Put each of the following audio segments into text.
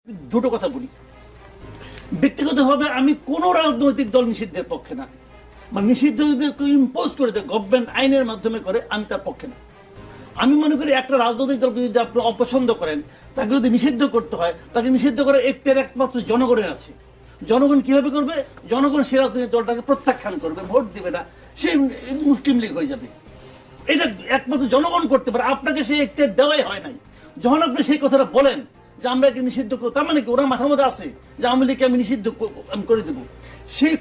দুটো কথা বলি। ব্যক্তিগতভাবে আমি কোন রাজনৈতিক দল নিষিদ্ধের পক্ষে না, মানে নিষিদ্ধ যদি ইম্পোজ করে দেয় গভর্নমেন্ট আইনের মাধ্যমে করে, আমি তার পক্ষে না। আমি মনে করি একটা রাজনৈতিক দলকে যদি আপনি অপছন্দ করেন, তাকে যদি নিষিদ্ধ করতে হয়, তাকে নিষিদ্ধ করার একমাত্র জনগণের আছে। জনগণ কিভাবে করবে? জনগণ সে রাজনৈতিক দলটাকে প্রত্যাখ্যান করবে, ভোট দিবে না, সে মুসলিম লীগ হয়ে যাবে। এটা একমাত্র জনগণ করতে পারে, আপনাকে সেই এখতিয়ার দেওয়াই হয় নাই। যখন আপনি সেই কথাটা বলেন যে আমরা একে নিষিদ্ধ করবো, তার মানে কি ওরা মাথার মধ্যে আছে যে আওয়ামী লীগকে আমি নিষিদ্ধ আমি করে দেবো? সেই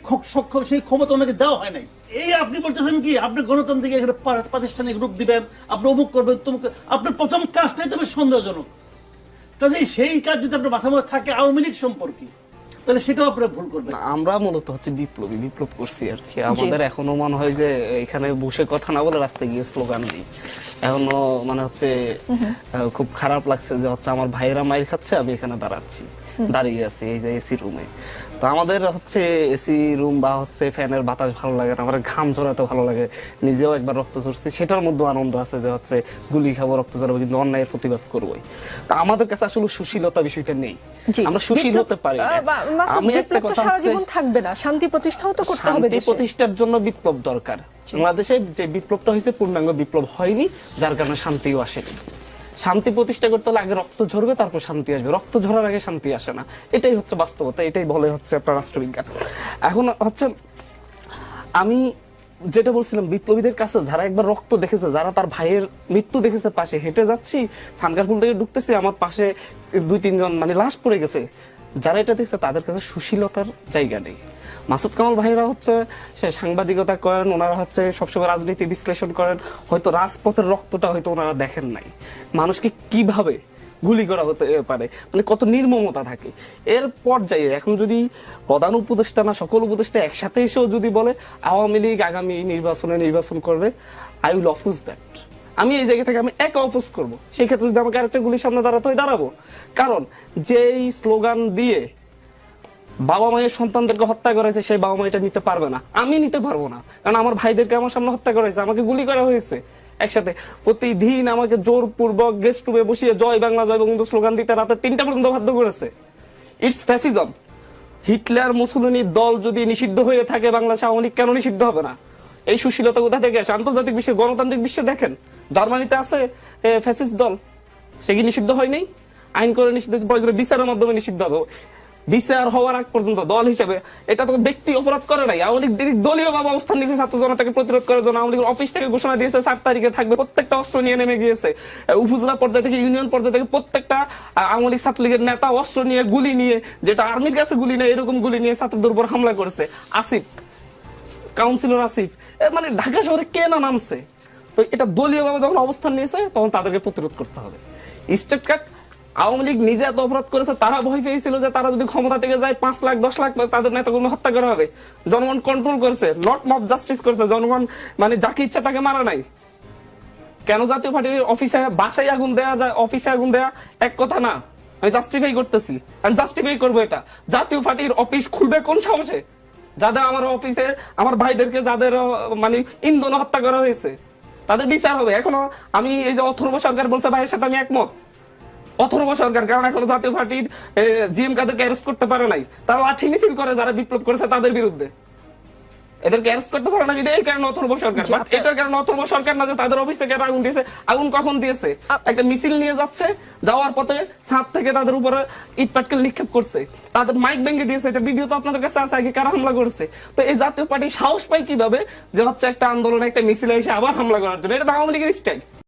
সেই ক্ষমতা ওনাকে দেওয়া হয় নাই। এই আপনি বলতেছেন কি আপনি গণতান্ত্রিক প্রাতিষ্ঠানিক রূপ দিবেন, আপনি অমুক করবেন তমুক, আপনার প্রথম কাজটাই তবে সন্দেহজনক। কাজেই সেই কাজ যদি আপনার মাথার মধ্যে থাকে আওয়ামী লীগ সম্পর্কে, তাহলে সেটাও আপনারা ভুল করবেন। আমরা মূলত হচ্ছে বিপ্লব করছি আর কি। আমাদের এখনো মনে হয় যে এখানে বসে কথা না বলে রাস্তায় গিয়ে স্লোগান দিই। এখনো মানে হচ্ছে খুব খারাপ লাগছে যে হচ্ছে আমার ভাইয়েরা মাইর খাচ্ছে, আমি এখানে দাঁড়িয়ে আছি এই যে এসি রুমে। তো আমাদের হচ্ছে এসি রুম বা হচ্ছে ফ্যানের বাতাস ভালো লাগে না, আমার ঘাম ঝরাতে ভালো লাগে। নিজেও একবার রক্ত ঝরছি, সেটার মধ্যে আনন্দ আছে যে হচ্ছে গুলি খাবো, রক্ত ঝরাবো, কিন্তু অন্যায়ের প্রতিবাদ করবোই। তা আমাদের কাছে আসলে সুশীলতা বিষয়টা নেই, আমরা সুশীল হতে পারি না। আমি একটা কথা সারা জীবন থাকবে না, শান্তি প্রতিষ্ঠাও তো করতে হবে। শান্তি প্রতিষ্ঠার জন্য বিপ্লব দরকার। বাংলাদেশে যে বিপ্লবটা হয়েছে পূর্ণাঙ্গ বিপ্লব হয়নি, যার কারণে শান্তিও আসেনি। শান্তি প্রতিষ্ঠা করতে হলে আগে রক্ত ঝরবে, তারপর শান্তি আসবে। রক্ত ঝরার আগে শান্তি আসে না, এটাই হচ্ছে বাস্তবতা, এটাই বলে হচ্ছে আপনার রাষ্ট্রবিজ্ঞান। এখন হচ্ছে আমি যেটা বলছিলাম, বিপ্লবীদের কাছে যারা একবার রক্ত দেখেছে, যারা তার ভাইয়ের মৃত্যু দেখেছে, পাশে হেঁটে যাচ্ছি, সানগারপুল থেকে ঢুকতেছি, আমার পাশে 2-3 জন মানে লাশ পড়ে গেছে, যারা এটা দেখছে তাদের কাছে সুশীলতার জায়গা নেই। মাসুদ কামাল ভাইরা হচ্ছে সাংবাদিকতা করেন, ওনারা হচ্ছে সবসময় রাজনীতি বিশ্লেষণ করেন, হয়তো রাজপথের রক্তটা হয়তো ওনারা দেখেন নাই, মানুষকে কিভাবে গুলি করা হতে পারে, মানে কত নির্মমতা থাকে এর পর্যায়ে। এখন যদি প্রধান উপদেষ্টা না সকল উপদেষ্টা একসাথে এসেও যদি বলে আওয়ামী লীগ আগামী নির্বাচন করবে, আই উইল অপোজ দ্যাট। আমি এই জায়গা থেকে আমি একা অপোজ করবো। সেই ক্ষেত্রে যদি আমাকে আরেকটা গুলির সামনে দাঁড়াবো, কারণ যেই স্লোগান দিয়ে বাবা মায়ের সন্তানদেরকে হত্যা করেছে, সেই বাবা মা এটা নিতে পারবে না, আমি নিতে পারবো না। কারণ আমার ভাইদেরকে আমার সামনে হত্যা করেছে, আমাকে গুলি করা হয়েছে একসাথে। প্রতিদিন আমাকে জোরপূর্বক গেস্ট রুমে বসিয়ে জয় বাংলা জয় বঙ্গবন্ধু স্লোগান দিতে রাতে 3টা পর্যন্ত বাধ্য করেছে। It's fascism. হিটলার মুসোলিনির দল যদি নিষিদ্ধ হয়ে থাকে, বাংলাদেশে আওয়ামী লীগ কেন নিষিদ্ধ হবে না? এই সুশীলতা কোথা থেকে আসে? আন্তর্জাতিক বিশ্বে, গণতান্ত্রিক বিশ্বে দেখেন, জার্মানিতে আছে ফ্যাসিস্ট দল, সে কি নিষিদ্ধ হয়নি? আইন করে নিষিদ্ধ, বিচারের মাধ্যমে নিষিদ্ধ হবে। বিচার হওয়ার আগ পর্যন্ত দল হিসেবে এটা তো ব্যক্তি অপরাধ করে নাই। আওয়ামী লীগ দলীয় ভাবে অবস্থান নিয়েছে ছাত্র জনতাকে প্রতিরোধ করার জন্য। আওয়ামী লীগের অফিস থেকে ঘোষণা দিয়েছে 4 তারিখে থাকবে, প্রত্যেকটা অস্ত্র নিয়ে নেমে গিয়েছে। উপজেলা পর্যায়ে থেকে ইউনিয়ন পর্যায়ে থেকে প্রত্যেকটা আওয়ামী লীগ ছাত্রলীগের নেতা অস্ত্র নিয়ে, গুলি নিয়ে, যেটা আর্মির কাছে গুলি নেই এরকম গুলি নিয়ে ছাত্রদের উপর হামলা করেছে। আসিফ, কাউন্সিলর আসিফ, মানে ঢাকা শহরে কে না নামছে। তো এটা দলীয় ভাবে যখন অবস্থান নিয়েছে, তখন তাদেরকে প্রতিরোধ করতে হবে। স্টেট কাট আওয়ামী লীগ নিজে এত অপরাধ করেছে, তারা ভয় পেয়েছিল যে তারা যদি ক্ষমতা থেকে যায় 5 লাখ 10 লাখ তাদের নেতাগুলো হত্যা করা হবে। জনগণ কন্ট্রোল করেছে, নট মব জাস্টিস করেছে। জনগণ মানে যাকে ইচ্ছা তাকে মারা নাই। কেন জাতীয় পার্টির অফিসে বাসায় আগুন দেয়া যায়, অফিসে আগুন দেয়া এক কথা না। আমি জাস্টিফাই করতেছি, আমি জাস্টিফাই করবো এটা। জাতীয় পার্টির অফিস খুলবে কোন সাহসে? যাদের আমার অফিসে আমার ভাইদেরকে যাদের মানে ইন্ধন হত্যা করা হয়েছে, তাদের বিচার হবে। এখনো আমি এই যে অথর্ব সরকার বলছে, ভাইয়ের সাথে আমি একমত। অথর্ব সরকার, কারণ এখনো জাতীয় পার্টির জিএম কাদেরকে অ্যারেস্ট করতে পারে নাই। তারা লাঠি মিছিল করে যারা বিপ্লব করেছে তাদের বিরুদ্ধে, এদেরকে অ্যারেস্ট করতে পারে না। এই কারণে অথর্ব সরকার, বাট এটার কারণে অথর্ব সরকার না যে তাদের অফিস থেকে আগুন দিয়েছে। আগুন কখন দিয়েছে? একটা মিছিল নিয়ে যাচ্ছে, যাওয়ার পথে ছাদ থেকে তাদের উপরে ইট পাটকেল নিক্ষেপ করছে, তাদের মাইক ভেঙে দিয়েছে। এটা ভিডিও তো আপনাদের কাছে আছে, আগে কারা হামলা করেছে। তো এই জাতীয় পার্টি সাহস পায় কিভাবে যে হচ্ছে একটা আন্দোলনে একটা মিছিল এসে আবার হামলা করার জন্য? এটা তো আওয়ামী লীগের স্টাইল।